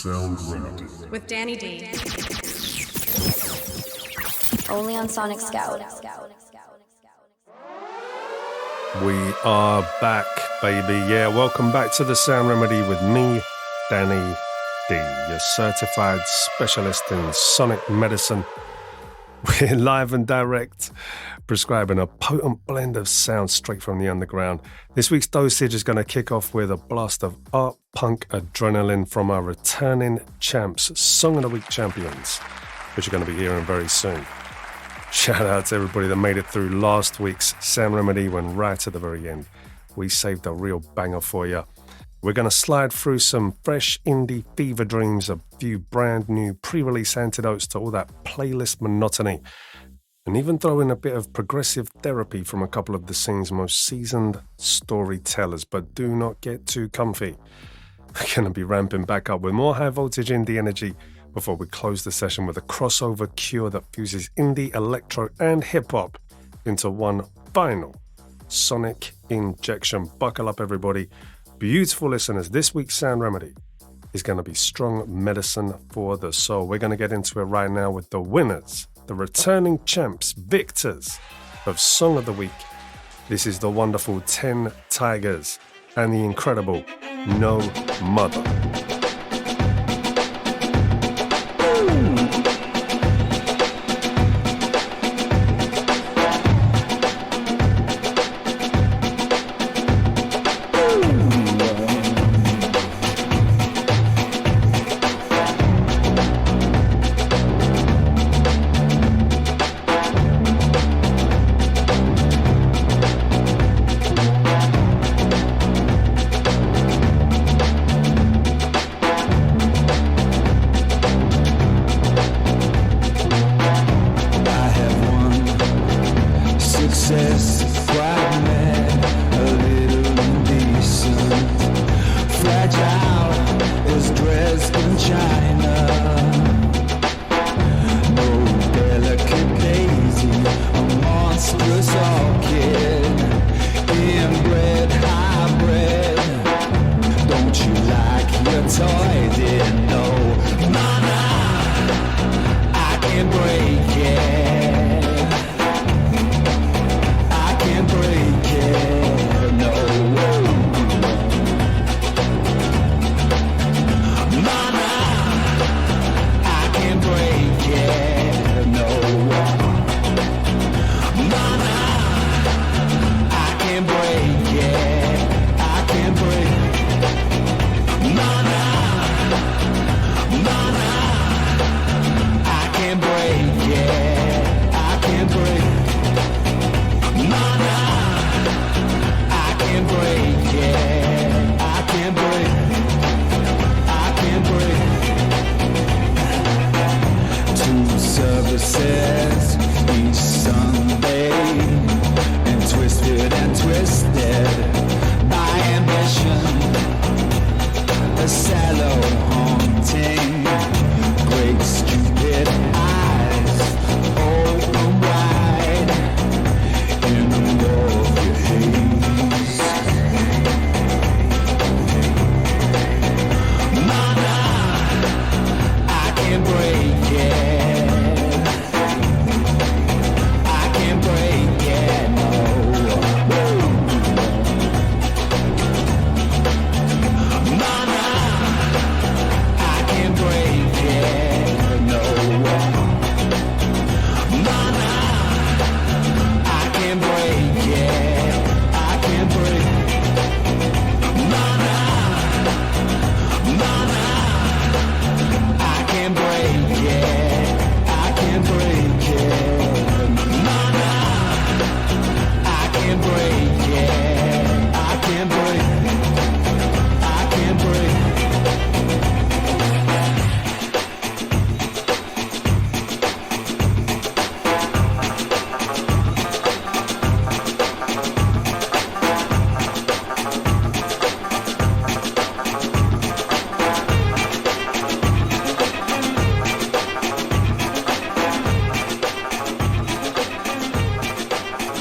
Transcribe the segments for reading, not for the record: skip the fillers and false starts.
Sound Remedy with Danny D. Only on Sonic Scout. We are back, baby. Yeah, welcome back to the Sound Remedy with me, Danny D, your certified specialist in sonic medicine. We're live and direct, prescribing a potent blend of sound straight from the underground. This week's dosage is going to kick off with a blast of art punk adrenaline from our returning champs, Song of the Week champions, which you're going to be hearing very soon. Shout out to everybody that made it through last week's Sound Remedy when right at the very end, we saved a real banger for you. We're going to slide through some fresh indie fever dreams, a few brand new pre-release antidotes to all that playlist monotony, and even throw in a bit of progressive therapy from a couple of the scene's most seasoned storytellers. But do not get too comfy. We're going to be ramping back up with more high voltage indie energy before we close the session with a crossover cure that fuses indie, electro and hip-hop into one final sonic injection. Buckle up, everybody. Beautiful listeners, this week's Sound Remedy is going to be strong medicine for the soul. We're going to get into it right now with the winners, the returning champs, victors of Song of the Week. This is the wonderful 10 Tigers and the incredible No Mother.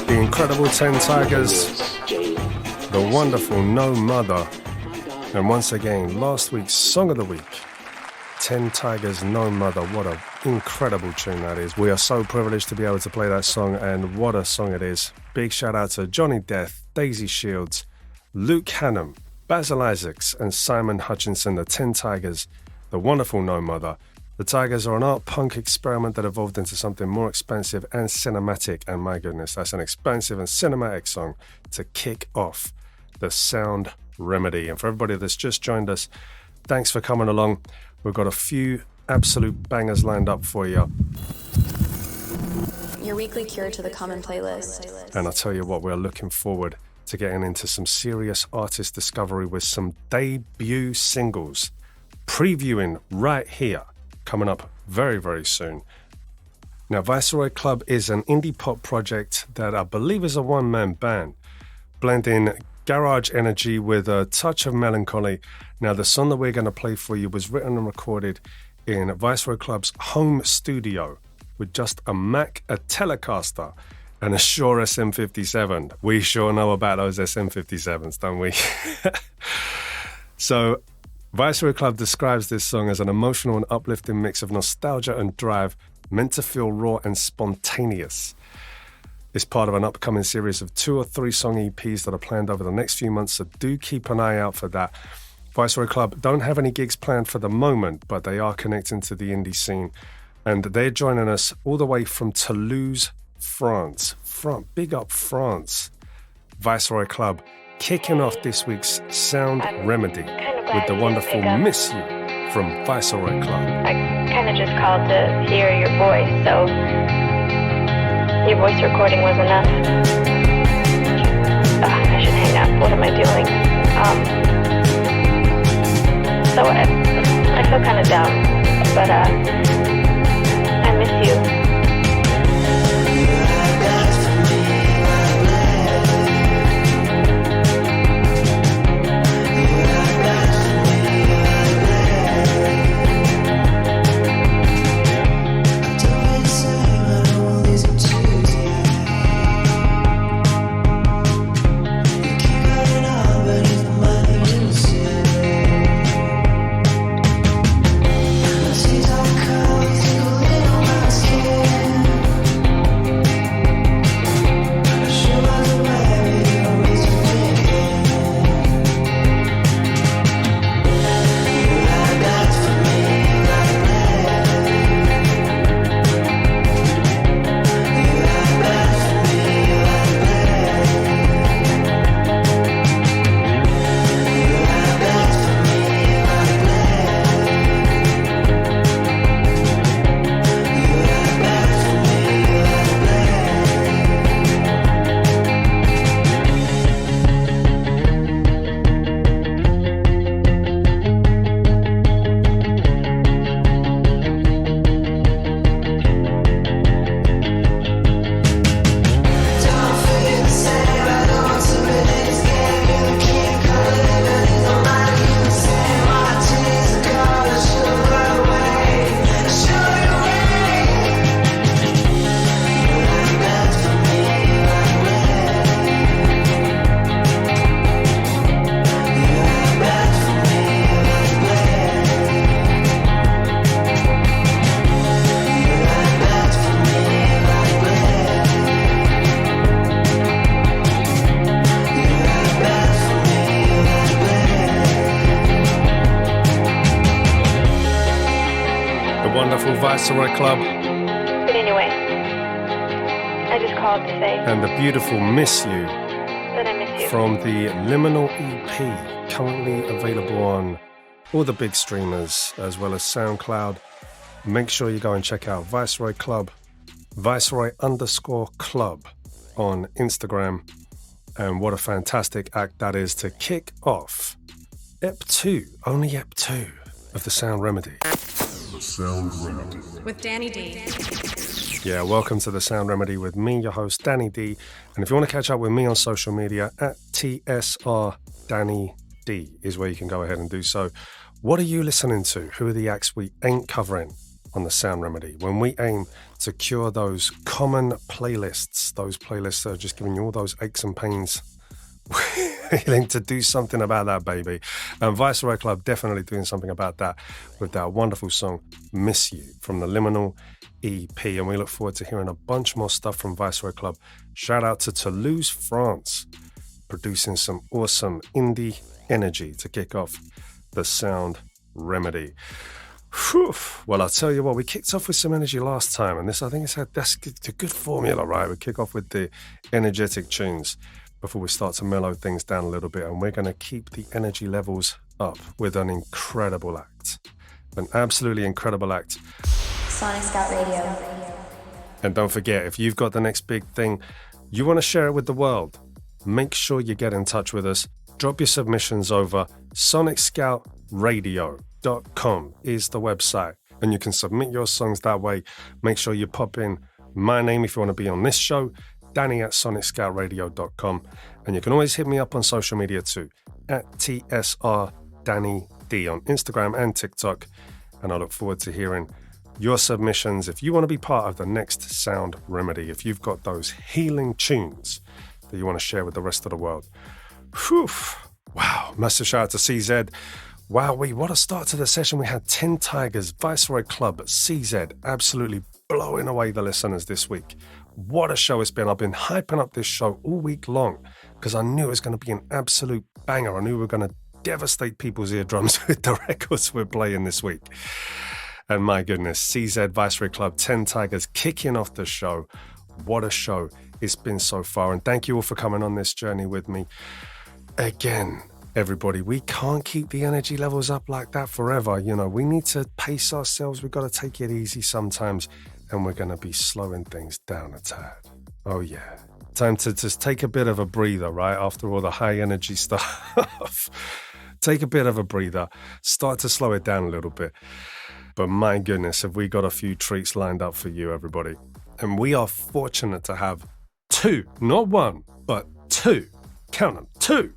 Incredible 10 Tigers, the wonderful No Mother, and once again, last week's Song of the Week, 10 Tigers, No Mother. What an incredible tune that is. We are so privileged to be able to play that song, and what a song it is. Big shout out to Johnny Death, Daisy Shields, Luke Hannum, Basil Isaacs, and Simon Hutchinson, the 10 Tigers, the wonderful No Mother. The Tigers are an art punk experiment that evolved into something more expansive and cinematic, and my goodness, that's an expansive and cinematic song to kick off the Sound Remedy. And for everybody that's just joined us, thanks for coming along. We've got a few absolute bangers lined up for you. Your weekly cure to the common playlist. And I'll tell you what, we're looking forward to getting into some serious artist discovery with some debut singles previewing right here, coming up very, very soon. Now, Viceroy Club is an indie pop project that I believe is a one-man band, blending garage energy with a touch of melancholy. Now, the song that we're going to play for you was written and recorded in Viceroy Club's home studio with just a Mac, a Telecaster, and a Shure SM57. We sure know about those SM57s, don't we? So, Viceroy Club describes this song as an emotional and uplifting mix of nostalgia and drive, meant to feel raw and spontaneous. It's part of an upcoming series of 2 or 3 song EPs that are planned over the next few months, so do keep an eye out for that. Viceroy Club don't have any gigs planned for the moment, but they are connecting to the indie scene, and they're joining us all the way from Toulouse, France. Big up France. Viceroy Club kicking off this week's Sound Remedy with the wonderful Miss You from Viceroy Club. I kind of just called to hear your voice, so your voice recording was enough. I should hang up. What am I doing? So I feel kind of down, but I miss you. Viceroy Club. But anyway, I just called to say. And the beautiful Miss You. That I miss you. From the Liminal EP, currently available on all the big streamers as well as Soundcloud. Make sure you go and check out Viceroy Club, Viceroy_Club on Instagram. And what a fantastic act that is to kick off EP 2, only EP 2 of the Sound Remedy. The Sound Remedy. With Danny D. Yeah, welcome to the Sound Remedy with me, your host, Danny D. And if you want to catch up with me on social media, at TSR Danny D is where you can go ahead and do so. What are you listening to? Who are the acts we ain't covering on the Sound Remedy when we aim to cure those common playlists, those playlists that are just giving you all those aches and pains feeling to do something about that, baby. And Viceroy Club definitely doing something about that with that wonderful song, Miss You, from the Liminal EP. And we look forward to hearing a bunch more stuff from Viceroy Club. Shout out to Toulouse, France, producing some awesome indie energy to kick off the Sound Remedy. Whew. Well, I'll tell you what, we kicked off with some energy last time, and this, I think, that's a good formula, right? We kick off with the energetic tunes before we start to mellow things down a little bit, and we're going to keep the energy levels up with an incredible act. An absolutely incredible act. Sonic Scout Radio. And don't forget, if you've got the next big thing, you want to share it with the world, make sure you get in touch with us. Drop your submissions over. SonicScoutRadio.com is the website, and you can submit your songs that way. Make sure you pop in my name if you want to be on this show, Danny@SonicScoutRadio.com, and you can always hit me up on social media too, @TSRDannyD on Instagram and TikTok, and I look forward to hearing your submissions. If you want to be part of the next Sound Remedy, if you've got those healing tunes that you want to share with the rest of the world. Whew. Wow, massive shout out to CZ. Wow, what a start to the session. We had 10 Tigers, Viceroy Club, CZ, absolutely blowing away the listeners this week. What a show it's been. I've been hyping up this show all week long because I knew it was going to be an absolute banger. I knew we were going to devastate people's eardrums with the records we're playing this week. And my goodness, CZ, Viceroy Club, 10 Tigers kicking off the show. What a show it's been so far. And thank you all for coming on this journey with me. Again, everybody, we can't keep the energy levels up like that forever. You know, we need to pace ourselves. We've got to take it easy sometimes, and we're going to be slowing things down a tad. Oh, yeah. Time to just take a bit of a breather, right? After all the high energy stuff. Take a bit of a breather. Start to slow it down a little bit. But my goodness, have we got a few treats lined up for you, everybody. And we are fortunate to have two, not one, but two, count them, two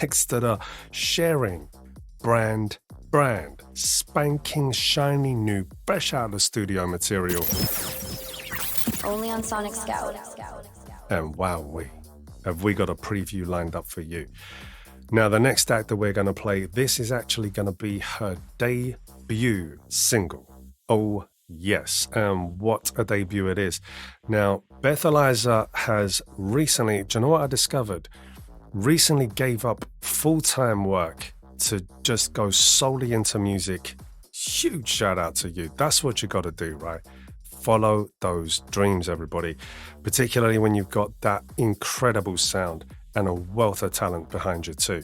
acts that are sharing brand, spanking, shiny, new, fresh out of the studio material. Only on Sonic Scout. And have we got a preview lined up for you. Now, the next act that we're going to play, this is actually going to be her debut single. Oh, yes. And what a debut it is. Now, Beth Eliza has recently, do you know what I discovered? Recently gave up full-time work to just go solely into music. Huge shout out to you. That's what you got to do, right? Follow those dreams, everybody, particularly when you've got that incredible sound and a wealth of talent behind you too.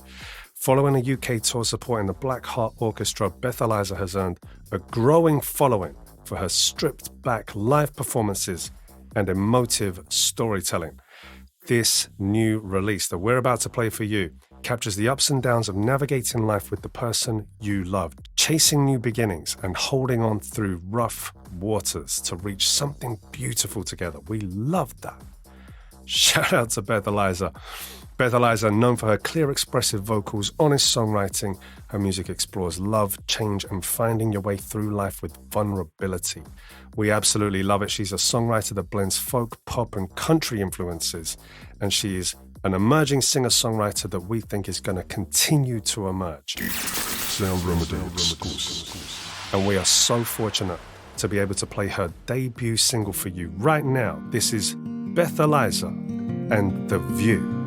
Following a UK tour supporting the Black Heart Orchestra, Beth Eliza has earned a growing following for her stripped-back live performances and emotive storytelling. This new release that we're about to play for you captures the ups and downs of navigating life with the person you love, chasing new beginnings and holding on through rough waters to reach something beautiful together. We love that. Shout out to Beth Eliza. Beth Eliza, known for her clear, expressive vocals, honest songwriting, her music explores love, change, and finding your way through life with vulnerability. We absolutely love it. She's a songwriter that blends folk, pop, and country influences, and she is an emerging singer-songwriter that we think is going to continue to emerge. Sound Remedy exclusive. And we are so fortunate to be able to play her debut single for you right now. This is Beth Eliza and The View.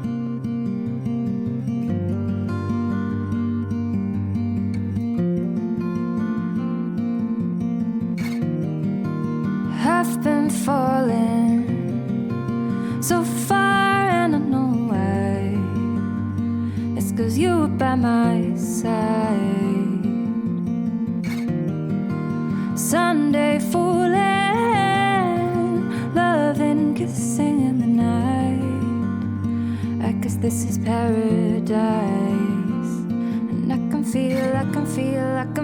I've been falling so far and I know why. It's 'cause you were by my side. Sunday fooling, loving, kissing in the night. I guess this is paradise. And I can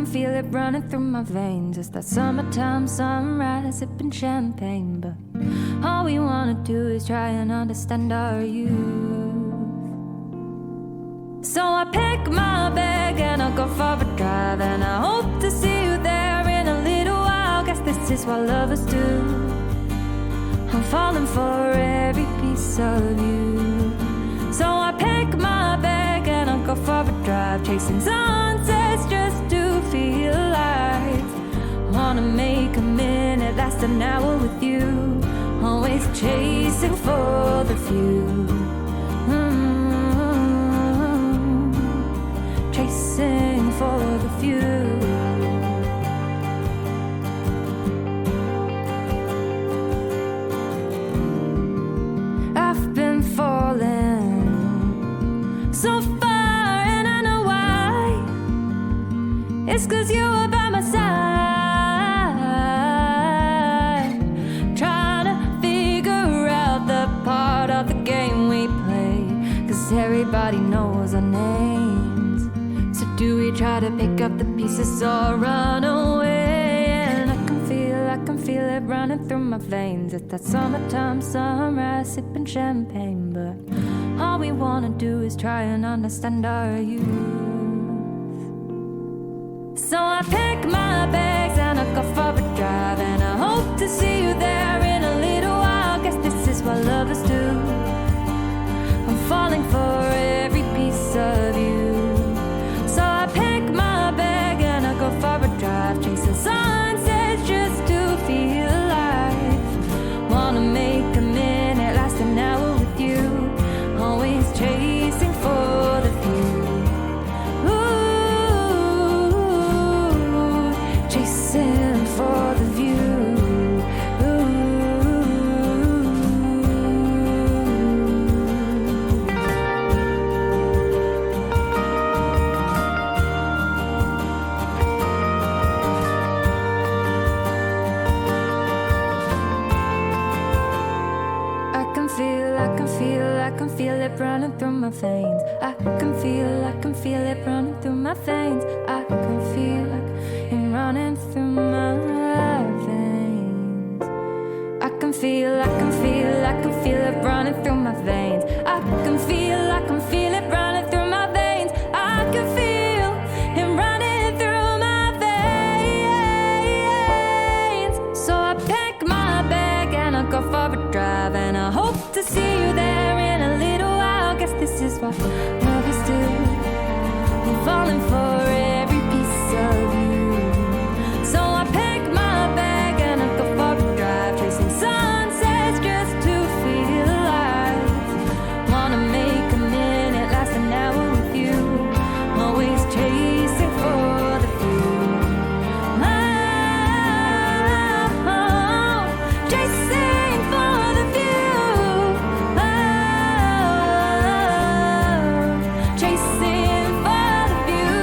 feel it running through my veins. It's that summertime sunrise, sipping champagne. But all we wanna do is try and understand our youth. So I pick my bag and I go for a drive, and I hope to see you there in a little while. Guess this is what lovers do. I'm falling for every piece of you. So I pack my bag and I go for a drive, chasing sunsets just to feel alive. Wanna make a minute last an hour with you, always chasing for the few. Chasing for the few. I've been falling so far and I know why. It's 'cause you were by my side, trying to figure out the part of the game we play, 'cause everybody knows our names. So do we try to pick up the pieces or run away? And I can feel it running through my veins. It's that summertime sunrise, sipping champagne, but all we wanna do is try and understand our youth. So I pack my bags and I go for a drive, and I hope to see you there in a little while. Guess this is what lovers do. I'm falling for every piece of you. So I pack my bag and I go for a drive, chasing sunsets just to feel alive. Wanna make a minute last an hour with you, always chasing for the few. Ooh, chasing for the view. I can feel it running through my veins. I can feel it running through my veins. I can feel it running through my veins. I can feel it running through my veins. I can feel it running through my veins. I can feel him running through my veins. So I pack my bag and I go for a drive, and I hope to see you there in a little while. Guess this is what lovers do. I'm falling for every piece of you. So I pack my bag and I go for a drive, chasing sunsets just to feel alive. Wanna make a minute last an hour with you, always chasing for the few. Chasing for the few. Chasing for the few.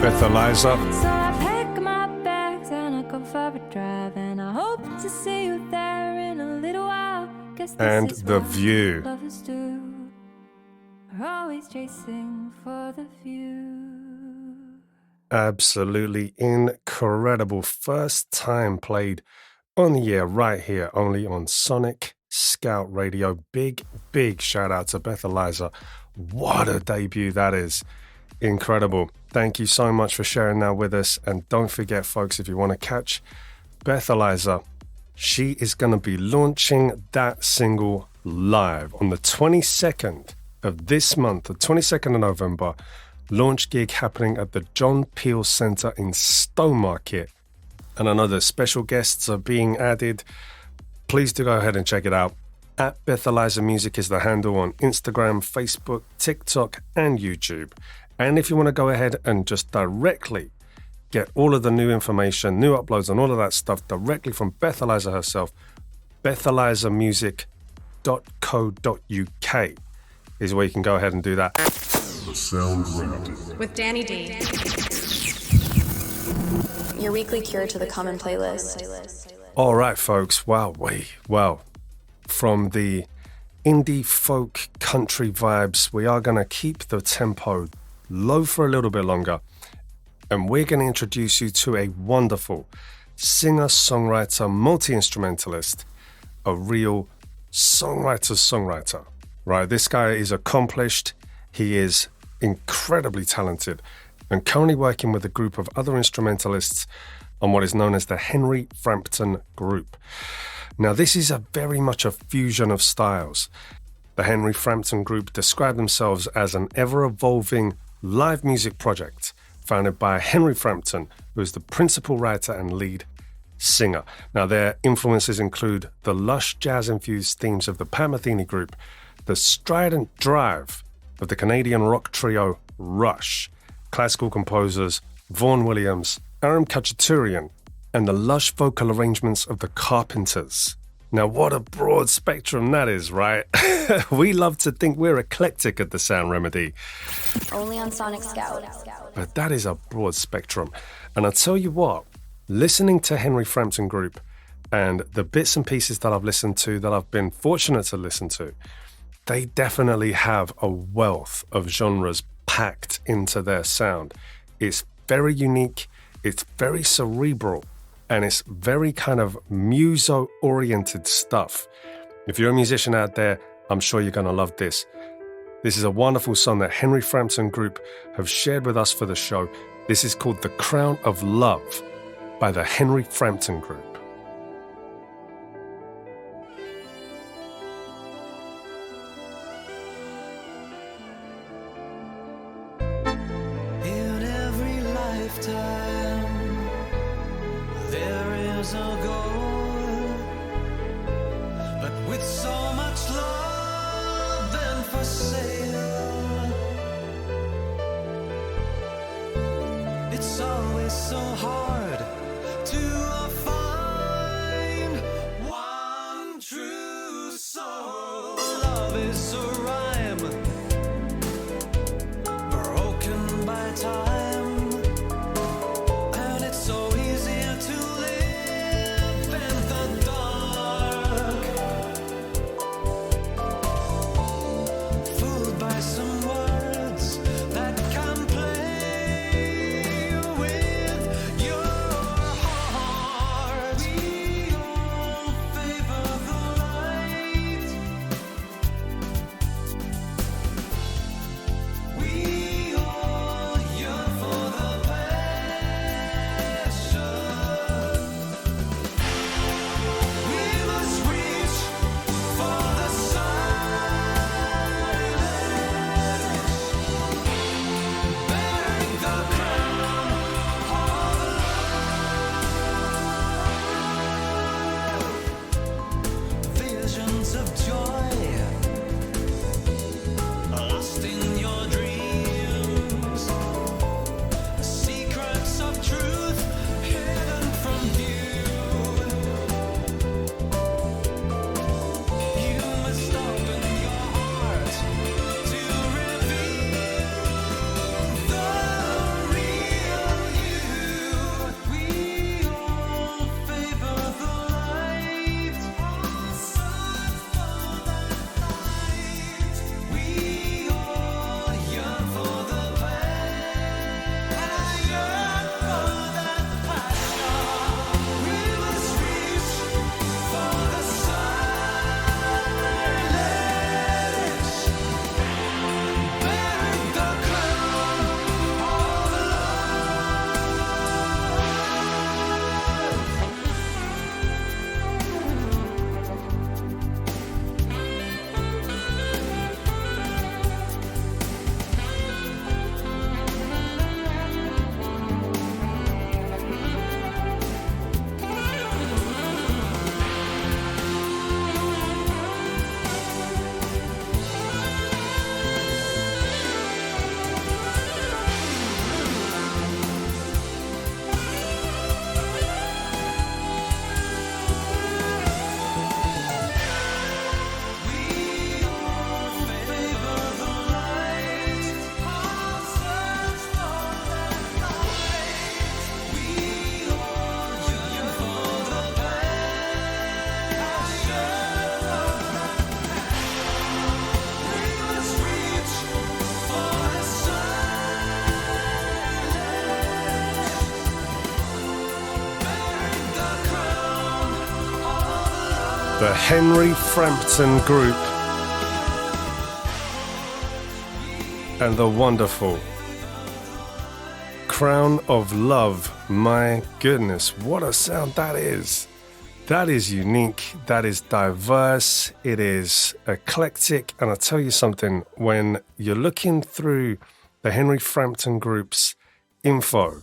Beth Eliza. So I pack my bags and I go for a drive, and I hope to see you there in a little while. Guess this And is The what View. lovers do. We're always chasing for the view. Absolutely incredible. First time played on the air right here, only on Sonic Scout Radio. Big shout out to Beth Eliza. What a debut that is. Incredible. Thank you so much for sharing that with us. And don't forget, folks, if you want to catch Beth Eliza, she is going to be launching that single live on the 22nd of this month, the 22nd of November. Launch gig happening at the John Peel Centre in Stowmarket. And I know that special guests are being added. Please do go ahead and check it out. At Beth Eliza Music is the handle on Instagram, Facebook, TikTok, and YouTube. And if you want to go ahead and just directly get all of the new information, new uploads, and all of that stuff directly from Beth Eliza herself, bethelizamusic.co.uk is where you can go ahead and do that. The Sound Remedy with Danny D. Your weekly cure to the common playlist. All right, folks. Wow. From the indie folk country vibes, we are going to keep the tempo low for a little bit longer. And we're going to introduce you to a wonderful singer, songwriter, multi-instrumentalist, a real songwriter. Right? This guy is accomplished. He is incredibly talented and currently working with a group of other instrumentalists on what is known as the Henry Frampton Group. Now, this is very much a fusion of styles. The Henry Frampton Group describe themselves as an ever-evolving live music project founded by Henry Frampton, who is the principal writer and lead singer. Now, their influences include the lush jazz-infused themes of the Pat Metheny Group, the strident drive of the Canadian rock trio Rush, classical composers Vaughan Williams, Aram Khachaturian, and the lush vocal arrangements of the Carpenters. Now, what a broad spectrum that is, right? We love to think we're eclectic at the Sound Remedy. Only on Sonic Scout. But that is a broad spectrum. And I'll tell you what, listening to Henry Frampton Group and the bits and pieces that I've listened to, that I've been fortunate to listen to, they definitely have a wealth of genres packed into their sound. It's very unique, it's very cerebral, and it's very kind of muso-oriented stuff. If you're a musician out there, I'm sure you're going to love this. This is a wonderful song that Henry Frampton Group have shared with us for the show. This is called The Crown of Love by the Henry Frampton Group. In every lifetime, there is a goal, but with so much love then for sale, it's always so hard to find one true soul. Love is a rhyme broken by time, and it's so easy to live in the dark, fooled by some words that can play with your heart. We all favor the light. We all yearn for the passion. We must reach for the silence, bearing the crown of love. Visions of joy lost in your dreams, secrets of truth hidden from view. You must open your heart to reveal the real you. We all favor the light, all search for that light. We all yearn for the passion. We must reach for the silence, bearing the crown of The Henry Frampton Group and the wonderful Crown of Love. My goodness, what a sound that is. That is unique, that is diverse, it is eclectic, and I'll tell you something, when you're looking through the Henry Frampton Group's info,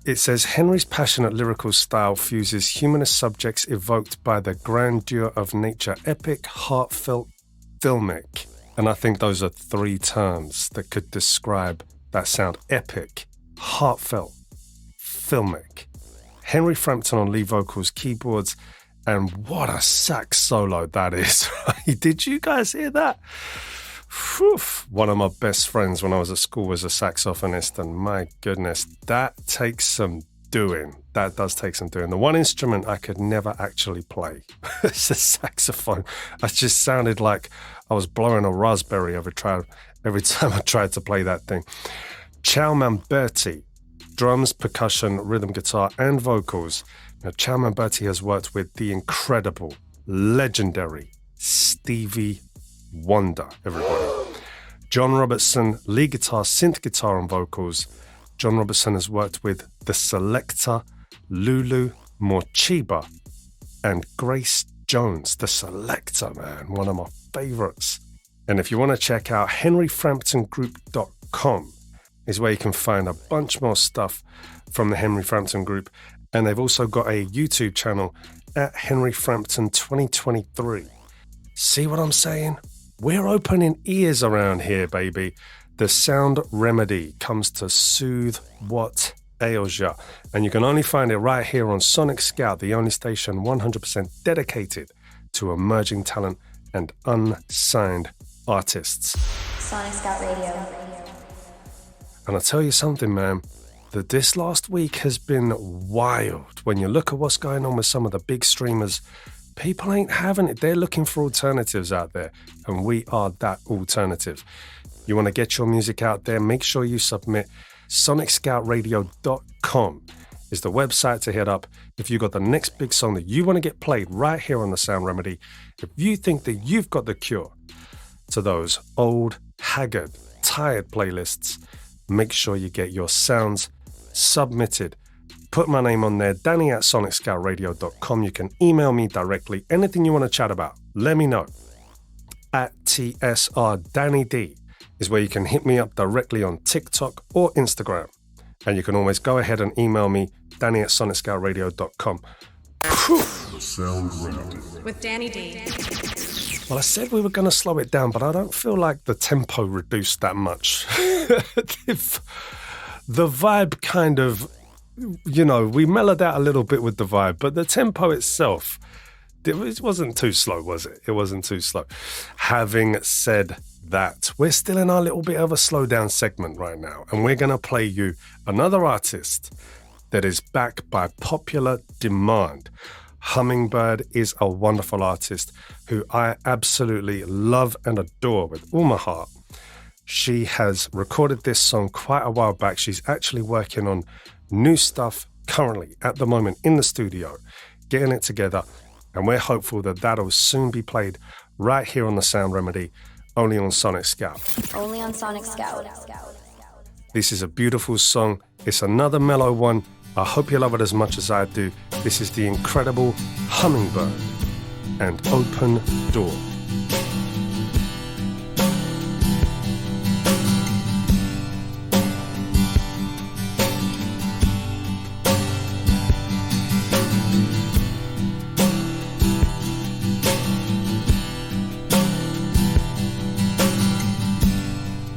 it says Henry's passionate lyrical style fuses humanist subjects evoked by the grandeur of nature, epic, heartfelt, filmic. And I think those are three terms that could describe that sound: epic, heartfelt, filmic. Henry Frampton on lead vocals, keyboards, and what a sax solo that is. Did you guys hear that? Whew. One of my best friends when I was at school was a saxophonist, and my goodness, that takes some doing. That does take some doing. The one instrument I could never actually play is the saxophone. I just sounded like I was blowing a raspberry every time I tried to play that thing. Ciao Mamberti, drums, percussion, rhythm guitar, and vocals. Now, Ciao Mamberti has worked with the incredible, legendary Stevie Wonder, everybody. John Robertson, lead guitar, synth guitar, and vocals. John Robertson has worked with The Selector, Lulu Morchiba, and Grace Jones. The Selector, man, one of my favorites. And if you want to check out henryframptongroup.com is where you can find a bunch more stuff from the Henry Frampton Group. And they've also got a YouTube channel at Henry Frampton 2023. See what I'm saying? We're opening ears around here, baby. The sound remedy comes to soothe what ails ya. And you can only find it right here on Sonic Scout, the only station 100% dedicated to emerging talent and unsigned artists. Sonic Scout Radio. And I'll tell you something, man, that this last week has been wild. When you look at what's going on with some of the big streamers, people ain't having it. They're looking for alternatives out there, and we are that alternative. You want to get your music out there, make sure you submit. SonicScoutRadio.com is the website to hit up if you got the next big song that you want to get played right here on the Sound Remedy. If you think that you've got the cure to those old, haggard, tired playlists, make sure you get your sounds submitted. Put my name on there, Danny at SonicScoutRadio.com. You can email me directly. Anything you want to chat about, let me know. At TSR Danny D is where you can hit me up directly on TikTok or Instagram. And you can always go ahead and email me, Danny at SonicScoutRadio.com. The Sound Remedy. With Danny D. Well, I said we were going to slow it down, but I don't feel like the tempo reduced that much. The vibe kind of, we mellowed out a little bit with the vibe, but the tempo itself, it wasn't too slow, was it? It wasn't too slow. Having said that, we're still in our little bit of a slow down segment right now, and we're going to play you another artist that is back by popular demand. Hummingbird is a wonderful artist who I absolutely love and adore with all my heart. She has recorded this song quite a while back. She's actually working on new stuff currently at the moment in the studio, getting it together, and we're hopeful that that'll soon be played right here on the Sound Remedy, only on Sonic Scout. Only on Sonic Scout. This is a beautiful song. It's another mellow one. I hope you love it as much as I do. This is the incredible Hummingbird and Open Door.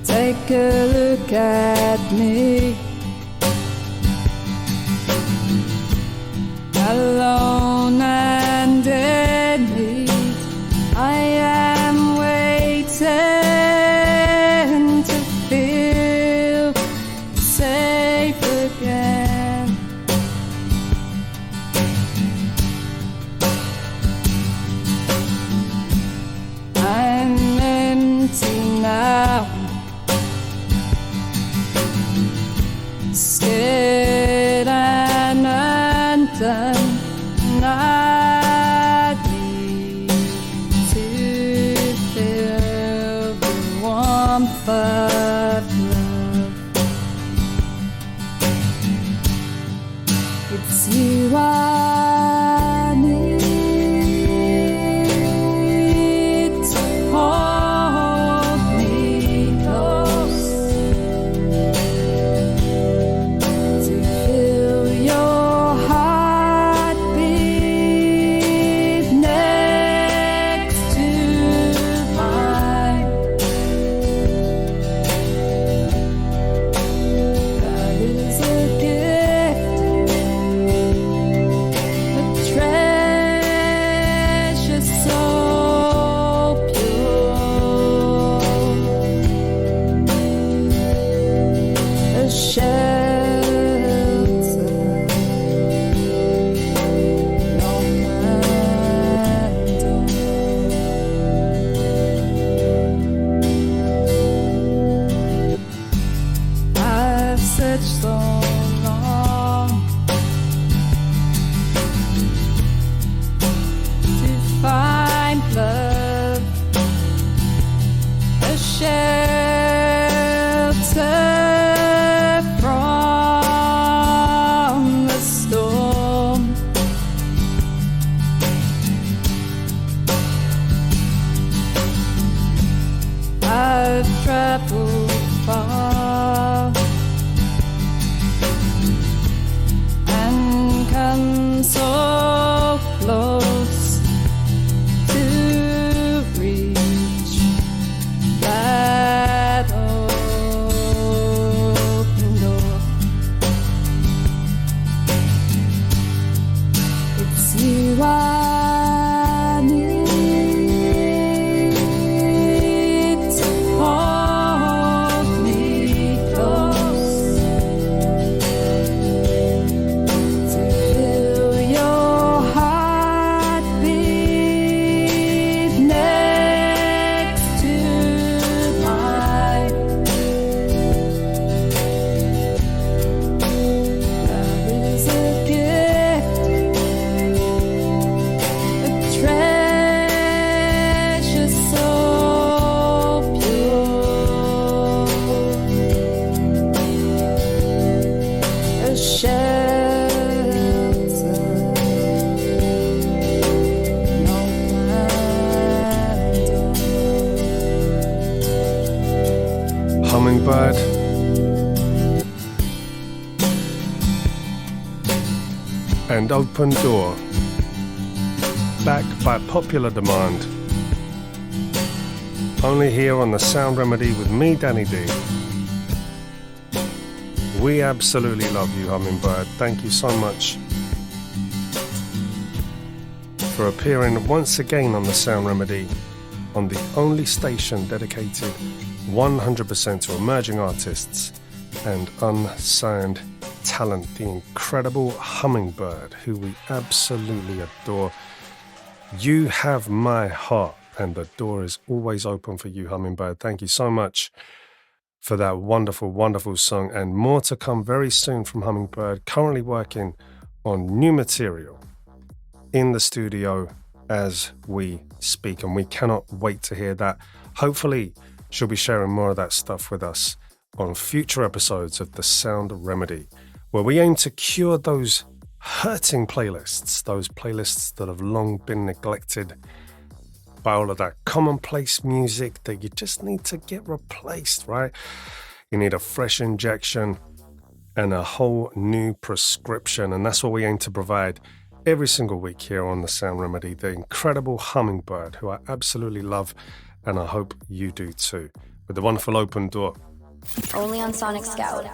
Take a look at me, alone and in need. I am waiting to feel safe again. I'm empty now. search so long to find love, a shelter from the storm. I've traveled far and come so close to reach that open door. It's you I need to hold me close, to feel your heartbeat next to mine. Love is a gift, a treasure so pure, a shelter, no matter. Hummingbird. And Open Door. Back by popular demand. Only here on the Sound Remedy with me, Danny D. We absolutely love you, Hummingbird. Thank you so much for appearing once again on the Sound Remedy, on the only station dedicated 100% to emerging artists and unsigned talent, the incredible Hummingbird, who we absolutely adore. You have my heart, and the door is always open for you, Hummingbird. Thank you so much for that wonderful, wonderful song, and more to come very soon from Hummingbird, currently working on new material in the studio as we speak, and we cannot wait to hear that. Hopefully, she'll be sharing more of that stuff with us on future episodes of The Sound Remedy, where we aim to cure those hurting playlists, those playlists that have long been neglected by all of that commonplace music that you just need to get replaced, right? You need a fresh injection and a whole new prescription, and that's what we aim to provide every single week here on The Sound Remedy, the incredible Hummingbird, who I absolutely love, and I hope you do too, with the wonderful Open Door. Only on Sonic Scout.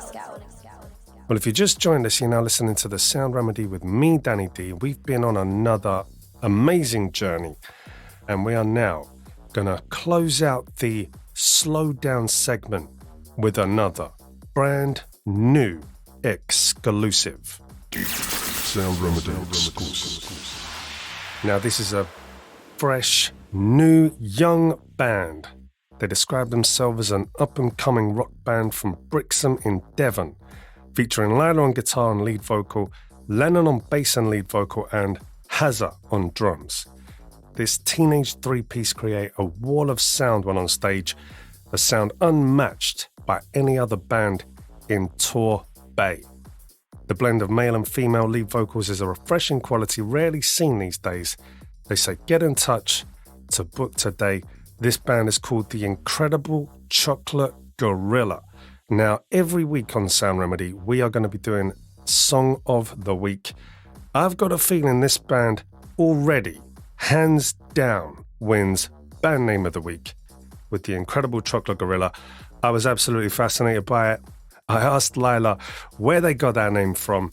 Well, if you just joined us, you're now listening to The Sound Remedy with me, Danny D. We've been on another amazing journey, and we are now going to close out the slow down segment with another brand new exclusive. Sound Remedy exclusive. Now, this is a fresh, new, young band. They describe themselves as an up-and-coming rock band from Brixham in Devon, featuring Lila on guitar and lead vocal, Lennon on bass and lead vocal, and Hazza on drums. This teenage three-piece create a wall of sound when on stage, a sound unmatched by any other band in Tor Bay. The blend of male and female lead vocals is a refreshing quality rarely seen these days. They say get in touch to book today. This band is called the Incredible Chocolate Gorilla. Now, every week on Sound Remedy, we are going to be doing Song of the Week. I've got a feeling this band already, hands down, wins Band Name of the Week with the Incredible Chocolate Gorilla. I was absolutely fascinated by it. I asked Lila where they got that name from,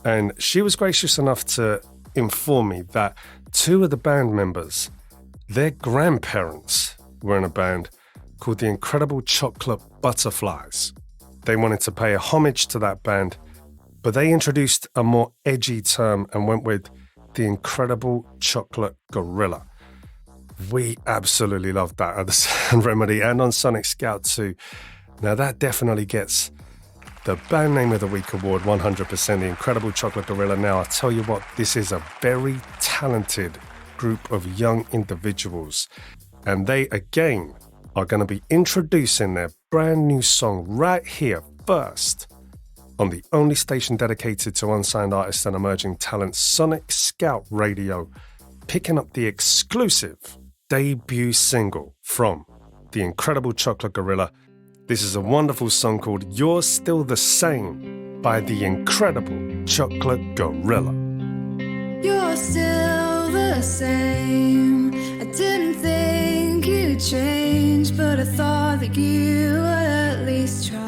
and she was gracious enough to inform me that two of the band members, their grandparents were in a band called the Incredible Chocolate Butterflies. They wanted to pay a homage to that band, but they introduced a more edgy term and went with the Incredible Chocolate Gorilla. We absolutely loved that at the Sound Remedy and on Sonic Scout too. Now that definitely gets the Band Name of the Week award, 100%, the Incredible Chocolate Gorilla. Now, I'll tell you what, this is a very talented group of young individuals. And they, again, are going to be introducing their brand new song right here first on the only station dedicated to unsigned artists and emerging talents, Sonic Scout Radio, picking up the exclusive debut single from the Incredible Chocolate Gorilla. This is a wonderful song called You're Still the Same by the Incredible Chocolate Gorilla. You're still the same. I didn't think you'd change, but I thought that you would at least try.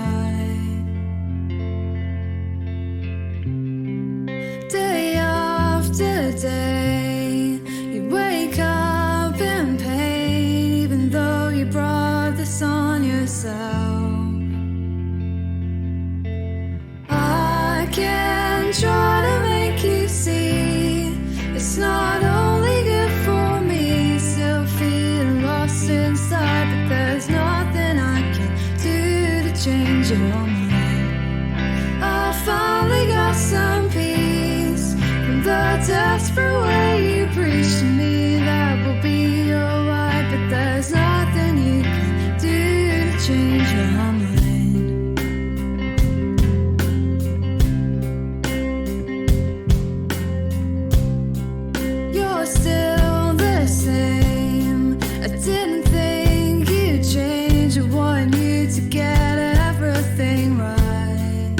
Day after day, you wake up in pain, even though you brought this on yourself. I can try to make you see it's not only good for me, still feeling lost inside, but there's nothing I can do to change your mind. I finally got some peace from the desperate way you preach to me that will be alright, but there's nothing you can do to change your mind. You're still the same. I didn't think you'd change. I want you to get everything right,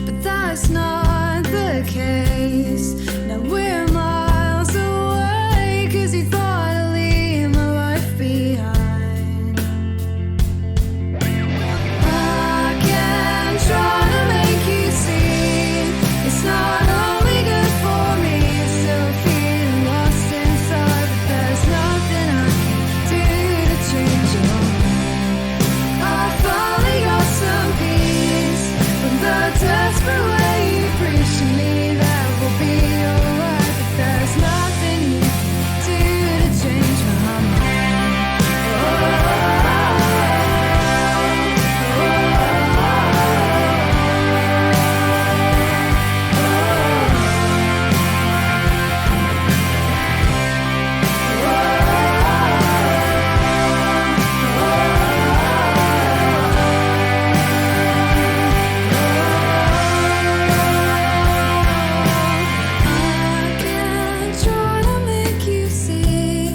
but that's not the case. Now we're miles away, 'cause you thought I'd leave my life behind. I can try to make you see it's not only good for me, still feeling lost inside, but there's nothing I can do to change your mind. I finally got some peace from the desperate way you preach to me that will be alright, but there's nothing you can do to change my mind. I can try to make you see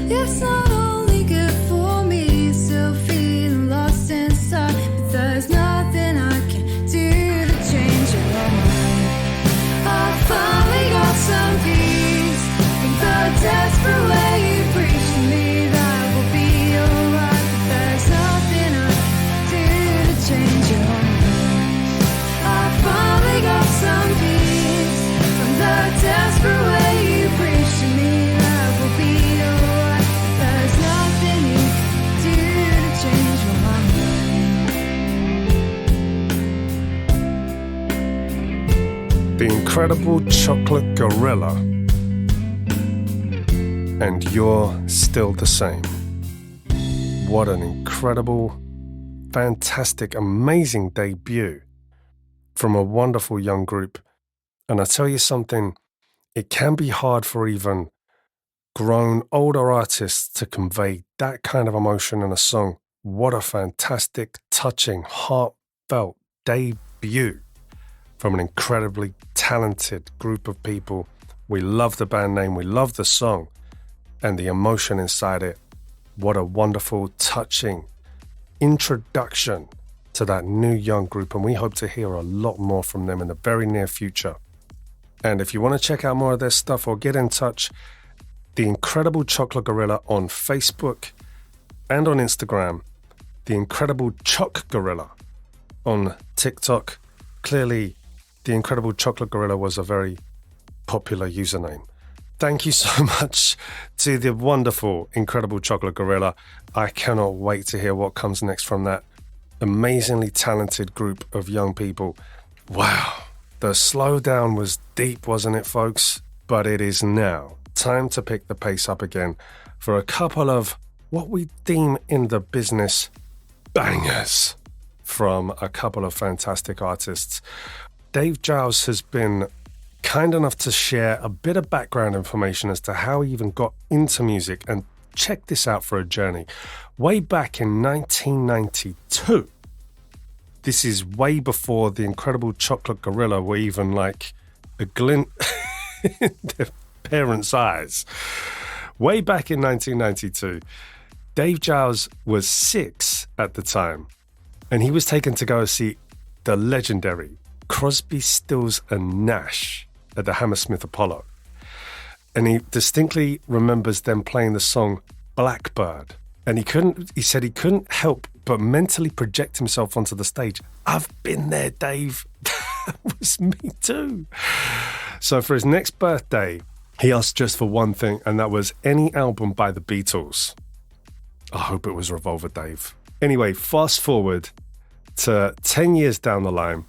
it's not only good for me, still feeling lost inside, but there's nothing I can do to change your mind. I finally got some peace from the desperate way you preach to me that will be alright, but there's nothing I can do to change your mind. I finally got some peace from the desperate way you preach to me that will be alright, but there's nothing you can do to change your mind. The Incredible Chocolate Gorilla, and You're Still the Same. What an incredible, fantastic, amazing debut from a wonderful young group. And I tell you something, it can be hard for even grown, older artists to convey that kind of emotion in a song. What a fantastic, touching, heartfelt debut from an incredibly talented group of people. We love the band name, we love the song, and the emotion inside it. What a wonderful, touching introduction to that new young group, and we hope to hear a lot more from them in the very near future. And if you want to check out more of their stuff or get in touch, The Incredible Chocolate Gorilla on Facebook and on Instagram, The Incredible Choc Gorilla on TikTok. Clearly, The Incredible Chocolate Gorilla was a very popular username. Thank you so much to the wonderful Incredible Chocolate Gorilla. I cannot wait to hear what comes next from that amazingly talented group of young people. Wow, the slowdown was deep, wasn't it, folks? But it is now time to pick the pace up again for a couple of what we deem in the business bangers from a couple of fantastic artists. Dave Giles has been kind enough to share a bit of background information as to how he even got into music, and check this out for a journey. Way back in 1992, this is way before the Incredible Chocolate Gorilla were even like a glint in their parents' eyes. Way back in 1992, Dave Giles was 6 at the time, and he was taken to go see the legendary Crosby, Stills and Nash at the Hammersmith Apollo. And he distinctly remembers them playing the song Blackbird. And he said he couldn't help but mentally project himself onto the stage. I've been there, Dave. That was me too. So for his next birthday, he asked just for one thing, and that was any album by the Beatles. I hope it was Revolver Dave. Anyway, fast forward to 10 years down the line,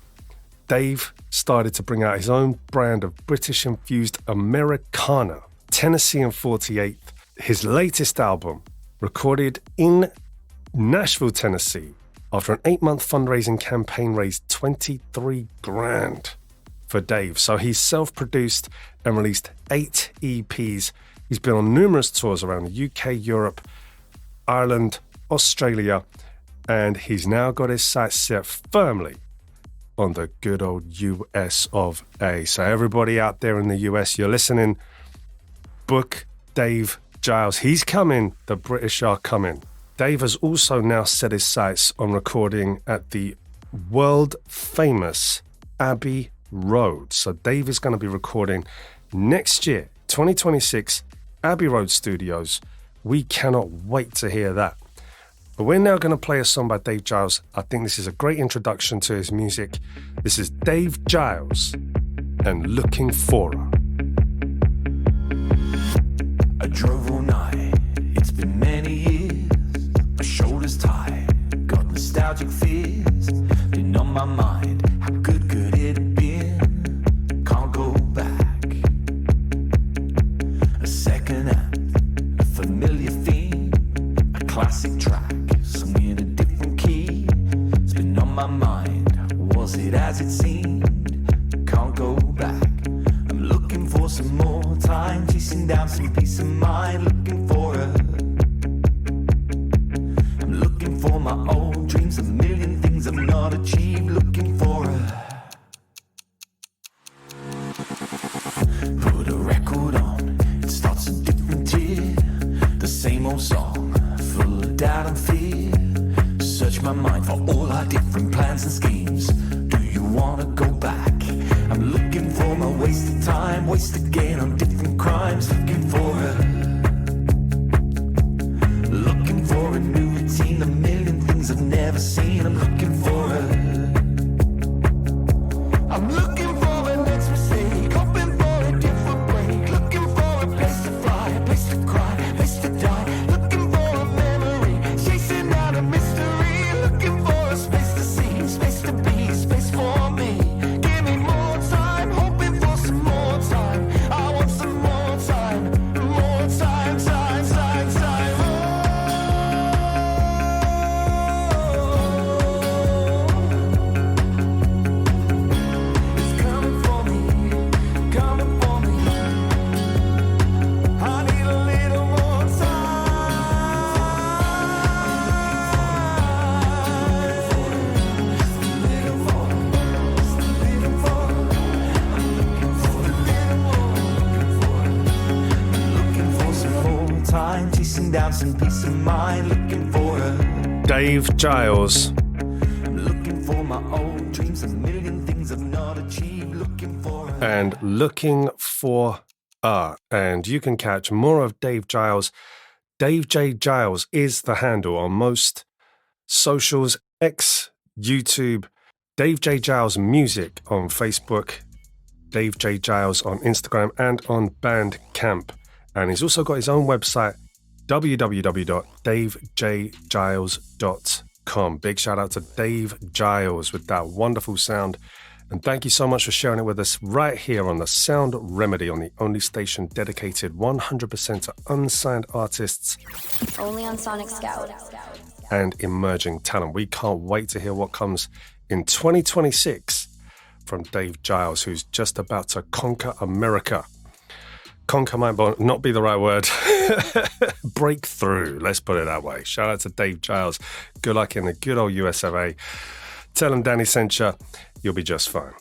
Dave started to bring out his own brand of British-infused Americana, Tennessee and 48th. His latest album, recorded in Nashville, Tennessee, after an 8-month fundraising campaign, raised $23,000 for Dave. So he's self-produced and released 8 EPs. He's been on numerous tours around the UK, Europe, Ireland, Australia, and he's now got his sights set firmly on the good old US of A. So everybody out there in the US, you're listening, book Dave Giles. He's coming. The British are coming. Dave has also now set his sights on recording at the world famous Abbey Road. So Dave is going to be recording next year, 2026, Abbey Road Studios. We cannot wait to hear that. But we're now going to play a song by Dave Giles. I think this is a great introduction to his music. This is Dave Giles and Looking For Her. I drove all night, it's been many years. My shoulders tired, got nostalgic fears. Been on my mind, how good could it have been? Can't go back. A second act, a familiar theme, a classic track, sung in a different key. It's been on my mind, was it as it seemed? Can't go back. I'm looking for some more time, chasing down some peace of mind, looking for her. I'm looking for my old dreams, a million things I've not achieved, looking for her. Put a record on, it starts a different tier. The same old song, full of doubt and fear. Search my mind for all our different plans and schemes. Do you wanna go back? I'm looking for my wasted time, waste again on different crimes, looking for her. Looking for a new routine, a million things I've never seen, I'm looking for her. I'm looking for the next mistake, hoping for a different break, looking for a place to fly, a place to cry, a place to die, looking for a memory, chasing out a mystery, looking for a space to see, space to be, space for me. Give me more time, hoping for some more time. I want some more time, more time, time, time, time. It's coming for me, coming for me. I need a little more time. Just a little more, just a little more. I'm looking for a little more, looking for some more time, chasing down some peace of mind, looking for her. Dave Giles. I'm looking for my old dreams, a million things I've not achieved, looking for her. And Looking For Her. And you can catch more of Dave Giles. Dave J. Giles is the handle on most socials, X, YouTube, Dave J. Giles Music on Facebook, Dave J. Giles on Instagram and on Bandcamp. And he's also got his own website, www.davejgiles.com. Big shout out to Dave Giles with that wonderful sound. And thank you so much for sharing it with us right here on the Sound Remedy, on the only station dedicated 100% to unsigned artists. Only on Sonic Scout. and emerging talent. We can't wait to hear what comes in 2026 from Dave Giles, who's just about to conquer America. Conquer might not be the right word. Breakthrough, let's put it that way. Shout out to Dave Giles. Good luck in the good old US of A. Tell him Danny sent you. You'll be just fine.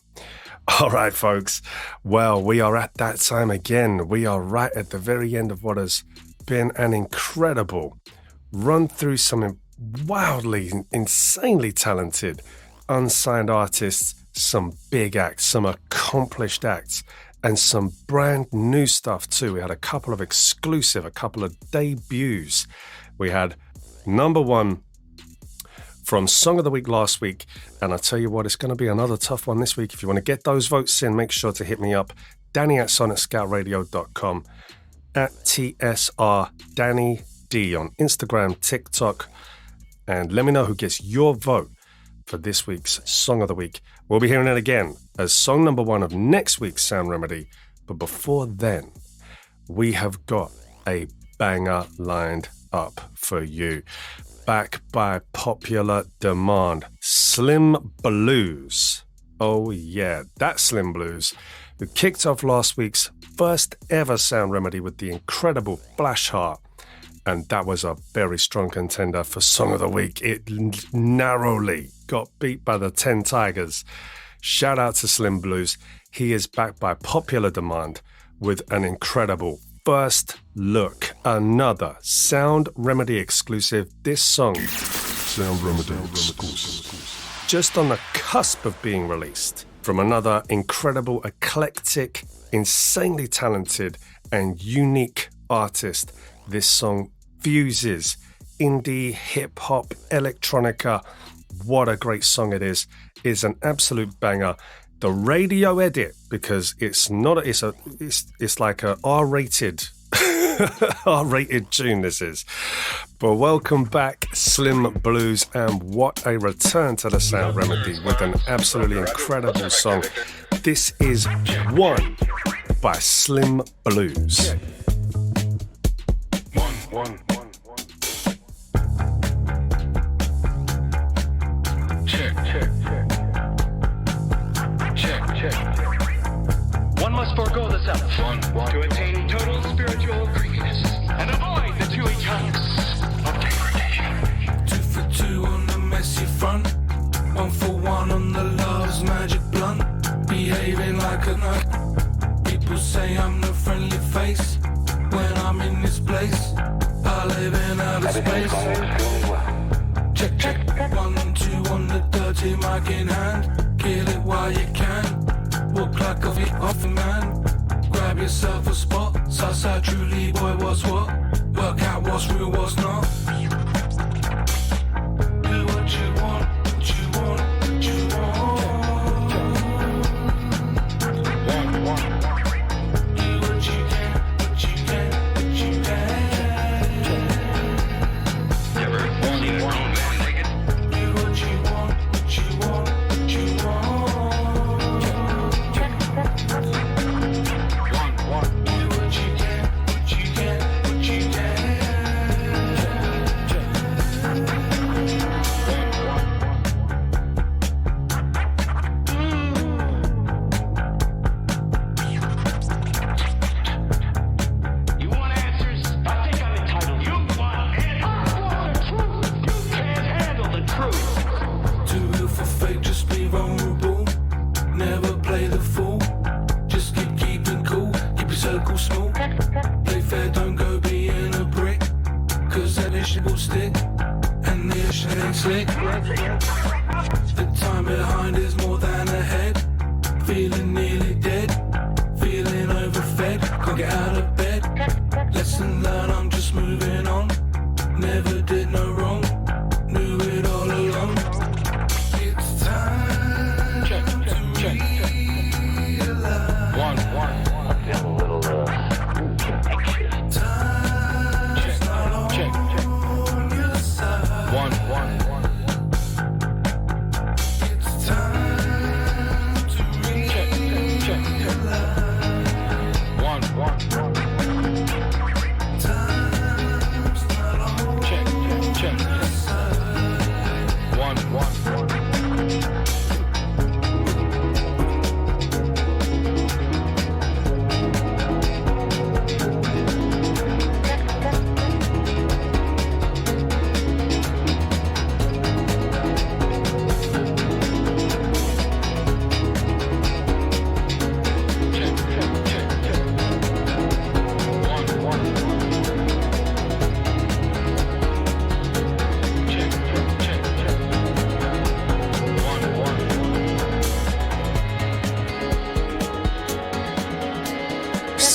All right, folks. Well, we are at that time again. We are right at the very end of what has been an incredible run through some wildly, insanely talented, unsigned artists, some big acts, some accomplished acts, and some brand new stuff too. We had a couple of exclusive, a couple of debuts. We had number one from Song of the Week last week, and I tell you what, it's going to be another tough one this week. If you want to get those votes in, make sure to hit me up, Danny@sonicscoutradio.com, at TSR Danny D on Instagram, TikTok, and let me know who gets your vote for this week's Song of the Week. We'll be hearing it again as song number one of next week's Sound Remedy. But before then, we have got a banger lined up for you. Back by popular demand, Slim Blues. Oh yeah, that Slim Blues, who kicked off last week's first ever Sound Remedy with the incredible Flash Heart. And that was a very strong contender for Song of the Week. It narrowly got beat by the 10 Tigers. Shout out to Slim Blues. He is back by popular demand with an incredible first look. Another Sound Remedy exclusive. This song, Sound Remedy exclusive. Just on the cusp of being released from another incredible, eclectic, insanely talented, and unique artist. This song fuses indie, hip-hop, electronica. What a great song it is. It's an absolute banger. The radio edit, because it's like a R-rated R-rated tune this is. But welcome back, Slim Blues, and what a return to the Sound Remedy with an absolutely incredible song. This is One by Slim Blues. One. Check. One must forego the self to attain total spiritual greenness and avoid the two economics of degradation. 2 for 2 on the messy front, 1 for 1 on the love's magic blunt. Behaving like a nut. People say I'm the friendly face when I'm in this place. I live in outer space. Check. 1 2 on the dirty mic in hand. Kill it while you can. Walk like off a man. Grab yourself a spot. Southside truly, boy, what's what? Work out what's real, what's not. Do what you want, what you want, what you want. Do what you can, what you can, what you can. You ever seen a grown man naked? Do what you want, what you want, what you want. Do what you can, what you can, what you can. You want answers? I think I'm entitled. You want answers? I want the truth. You can't handle the truth. Too real for fake, just be vulnerable. Never play the fool. Just keeping cool. Keep your circle small. Play fair, don't go being a prick. Cause that issue will stick. And the issue ain't slick. The time behind is more than ahead. Feeling nearly dead. Feeling overfed. Can't get out of bed. Lesson learned, I'm just moving on. Never did no wrong. Knew it all along. It's time to realize. One. I feel a little anxious. Time's not Check. on your side. One. It's time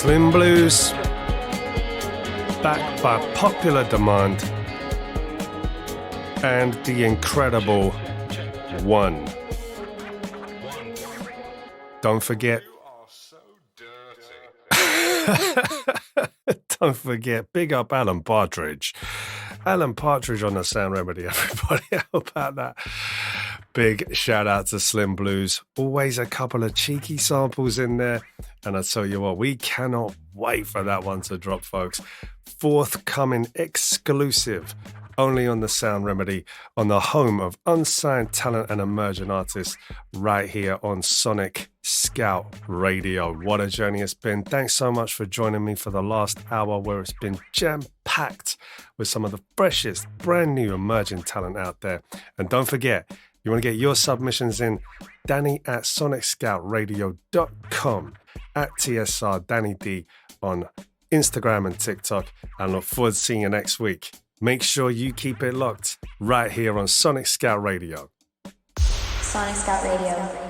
Slim Blues, backed by popular demand, and the incredible One. Don't forget. Don't forget, big up Alan Partridge. Alan Partridge on the Sound Remedy, everybody. How about that? Big shout out to Slim Blues. Always a couple of cheeky samples in there. And I tell you what, we cannot wait for that one to drop, folks. Forthcoming exclusive, only on the Sound Remedy, on the home of unsigned talent and emerging artists, right here on Sonic Scout Radio. What a journey it's been. Thanks so much for joining me for the last hour, where it's been jam-packed with some of the freshest, brand new emerging talent out there. And don't forget, you want to get your submissions in, Danny at sonicscoutradio.com, at TSR Danny D on Instagram and TikTok, and look forward to seeing you next week. Make sure you keep it locked right here on Sonic Scout Radio. Sonic Scout Radio.